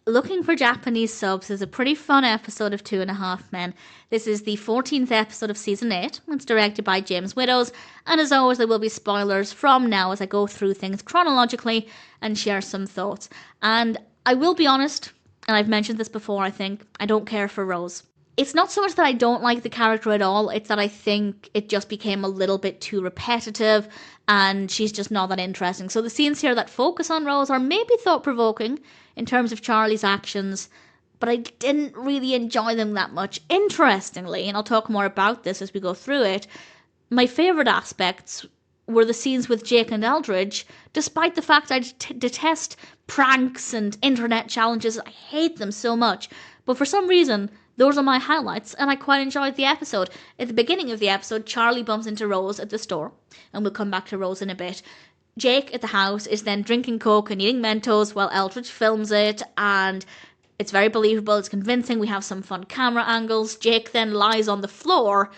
looking for Japanese subs is a pretty fun episode of 2.5 Men. This is the 14th episode of season 8. It's directed by James Widdoes, and as always there will be spoilers from now as I go through things chronologically and share some thoughts. And I will be honest, and I've mentioned this before, I think, I don't care for Rose. It's not so much that I don't like the character at all, it's that I think it just became a little bit too repetitive and she's just not that interesting. So the scenes here that focus on Rose are maybe thought-provoking in terms of Charlie's actions, but I didn't really enjoy them that much. Interestingly, and I'll talk more about this as we go through it, my favourite aspects were the scenes with Jake and Eldridge, despite the fact I detest pranks and internet challenges. I hate them so much. But for some reason, those are my highlights, and I quite enjoyed the episode. At the beginning of the episode, Charlie bumps into Rose at the store, and we'll come back to Rose in a bit. Jake at the house is then drinking Coke and eating Mentos while Eldridge films it, and it's very believable, it's convincing, we have some fun camera angles. Jake then lies on the floor,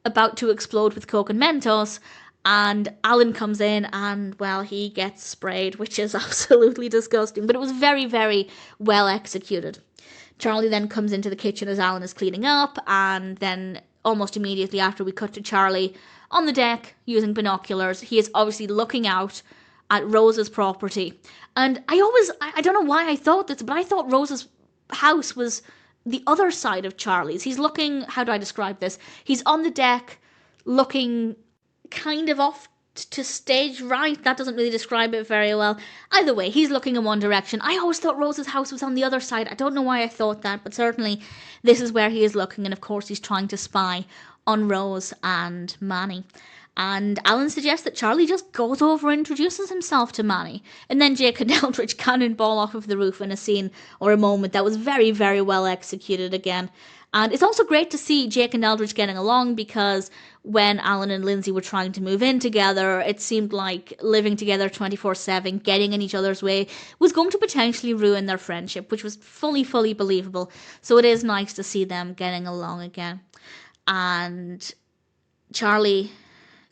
about to explode with Coke and Mentos, and Alan comes in and, well, he gets sprayed, which is absolutely disgusting, but it was very, very well executed. Charlie then comes into the kitchen as Alan is cleaning up, and then almost immediately after we cut to Charlie on the deck using binoculars. He is obviously looking out at Rose's property. And I don't know why I thought this, but I thought Rose's house was the other side of Charlie's. He's looking, how do I describe this? He's on the deck looking kind of off to stage right. That doesn't really describe it very well. Either way, he's looking in one direction. I always thought Rose's house was on the other side. I don't know why I thought that, but certainly this is where he is looking, and of course he's trying to spy on Rose and Manny. And Alan suggests that Charlie just goes over and introduces himself to Manny. And then Jake and Eldridge cannonball off of the roof in a scene or a moment that was very, very well executed again. And it's also great to see Jake and Eldridge getting along, because when Alan and Lynskey were trying to move in together, it seemed like living together 24/7, getting in each other's way, was going to potentially ruin their friendship, which was fully believable. So it is nice to see them getting along again. And Charlie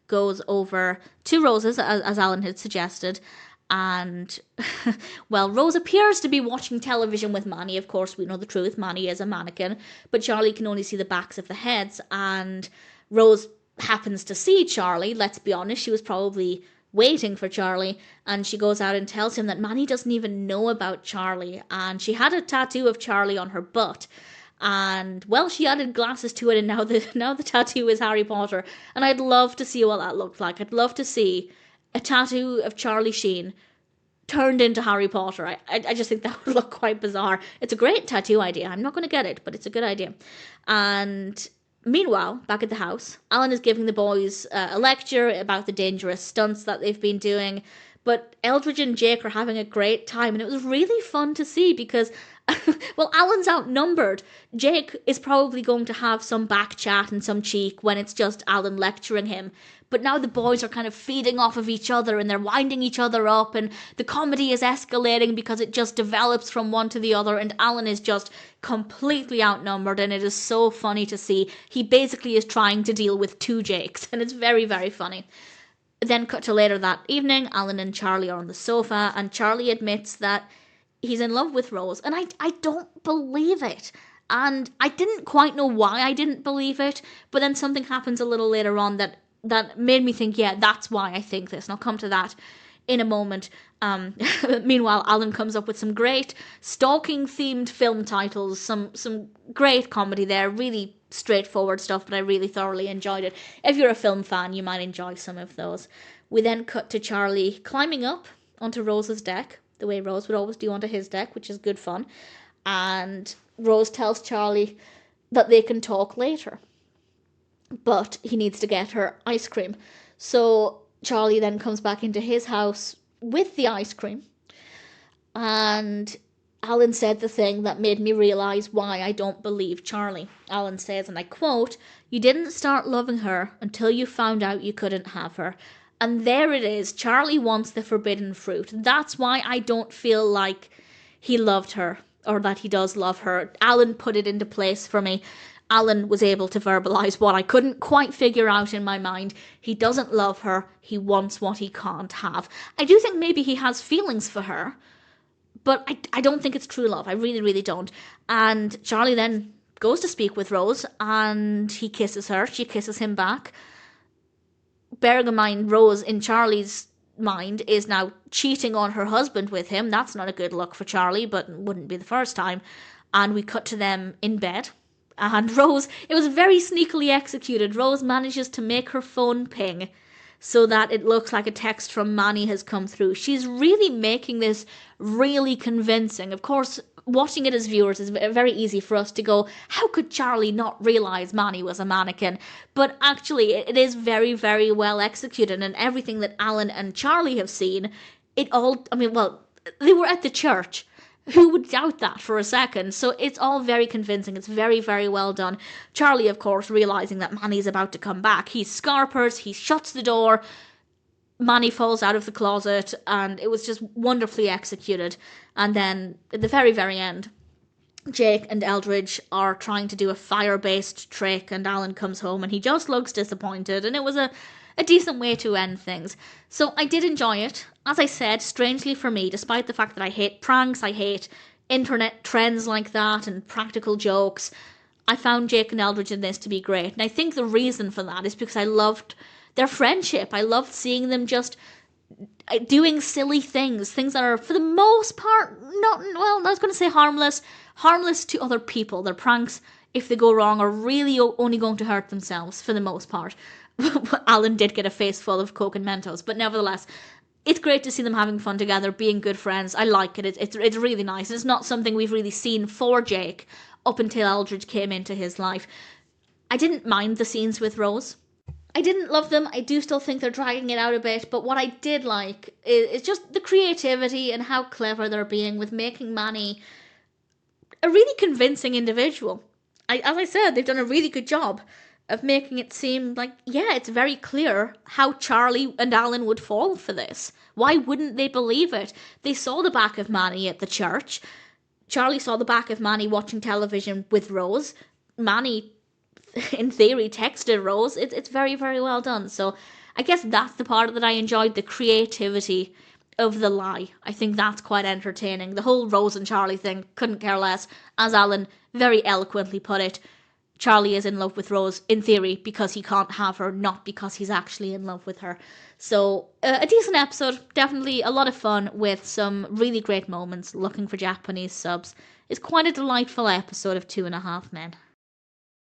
goes over to Rose's, as Alan had suggested, and, well, Rose appears to be watching television with Manny. Of course, we know the truth, Manny is a mannequin, but Charlie can only see the backs of the heads, and Rose happens to see Charlie. Let's be honest, she was probably waiting for Charlie, and she goes out and tells him that Manny doesn't even know about Charlie, and she had a tattoo of Charlie on her butt. And, well, she added glasses to it, and now the tattoo is Harry Potter. And I'd love to see what that looked like. I'd love to see a tattoo of Charlie Sheen turned into Harry Potter. I just think that would look quite bizarre. It's a great tattoo idea. I'm not going to get it, but it's a good idea. And meanwhile, back at the house, Alan is giving the boys a lecture about the dangerous stunts that they've been doing. But Eldridge and Jake are having a great time, and it was really fun to see because, well, Alan's outnumbered. Jake is probably going to have some back chat and some cheek when it's just Alan lecturing him. But now the boys are kind of feeding off of each other, and they're winding each other up, and the comedy is escalating because it just develops from one to the other, and Alan is just completely outnumbered, and it is so funny to see. He basically is trying to deal with two Jakes, and it's very, very funny. Then cut to later that evening, Alan and Charlie are on the sofa, and Charlie admits that he's in love with Rose, and I don't believe it. And I didn't quite know why I didn't believe it, but then something happens a little later on that made me think, yeah, that's why I think this, and I'll come to that in a moment. Meanwhile, Alan comes up with some great stalking-themed film titles, some great comedy there, really straightforward stuff, but I really thoroughly enjoyed it. If you're a film fan, you might enjoy some of those. We then cut to Charlie climbing up onto Rose's deck, the way Rose would always do onto his deck, which is good fun. And Rose tells Charlie that they can talk later, but he needs to get her ice cream. So Charlie then comes back into his house with the ice cream, and Alan said the thing that made me realise why I don't believe Charlie. Alan says, and I quote, "You didn't start loving her until you found out you couldn't have her." And there it is. Charlie wants the forbidden fruit. That's why I don't feel like he loved her, or that he does love her. Alan put it into place for me. Alan was able to verbalise what I couldn't quite figure out in my mind. He doesn't love her. He wants what he can't have. I do think maybe he has feelings for her, But I don't think it's true love. I really, really don't. And Charlie then goes to speak with Rose, and he kisses her. She kisses him back. Bearing in mind, Rose, in Charlie's mind, is now cheating on her husband with him. That's not a good look for Charlie, but wouldn't be the first time. And we cut to them in bed. And Rose, it was very sneakily executed. Rose manages to make her phone ping so that it looks like a text from Manny has come through. She's really making this really convincing. Of course, watching it as viewers is very easy for us to go, how could Charlie not realise Manny was a mannequin? But actually, it is very, very well executed, and everything that Alan and Charlie have seen, they were at the church. Who would doubt that for a second? So it's all very convincing. It's very, very well done. Charlie, of course, realising that Manny's about to come back. He scarpers, he shuts the door, Manny falls out of the closet, and it was just wonderfully executed. And then, at the very, very end, Jake and Eldridge are trying to do a fire-based trick, and Alan comes home and he just looks disappointed, and it was a decent way to end things. So I did enjoy it. As I said, strangely for me, despite the fact that I hate pranks, I hate internet trends like that and practical jokes, I found Jake and Eldridge in this to be great. And I think the reason for that is because I loved their friendship. I loved seeing them just doing silly things that are, for the most part, I was going to say harmless to other people. Their pranks, if they go wrong, are really only going to hurt themselves, for the most part. Alan did get a face full of Coke and Mentos, but nevertheless, it's great to see them having fun together, being good friends. I like it. It's really nice. It's not something we've really seen for Jake up until Eldridge came into his life. I didn't mind the scenes with Rose. I didn't love them. I do still think they're dragging it out a bit, but what I did like is just the creativity and how clever they're being with making Manny a really convincing individual. As I said, they've done a really good job of making it seem like, yeah, it's very clear how Charlie and Alan would fall for this. Why wouldn't they believe it? They saw the back of Manny at the church. Charlie saw the back of Manny watching television with Rose. Manny, in theory, texted Rose. It's very, very well done. So I guess that's the part that I enjoyed, the creativity of the lie. I think that's quite entertaining. The whole Rose and Charlie thing, couldn't care less. As Alan very eloquently put it, Charlie is in love with Rose, in theory, because he can't have her, not because he's actually in love with her. So, a decent episode, definitely a lot of fun with some really great moments. Looking for Japanese subs. It's quite a delightful episode of 2.5 Men.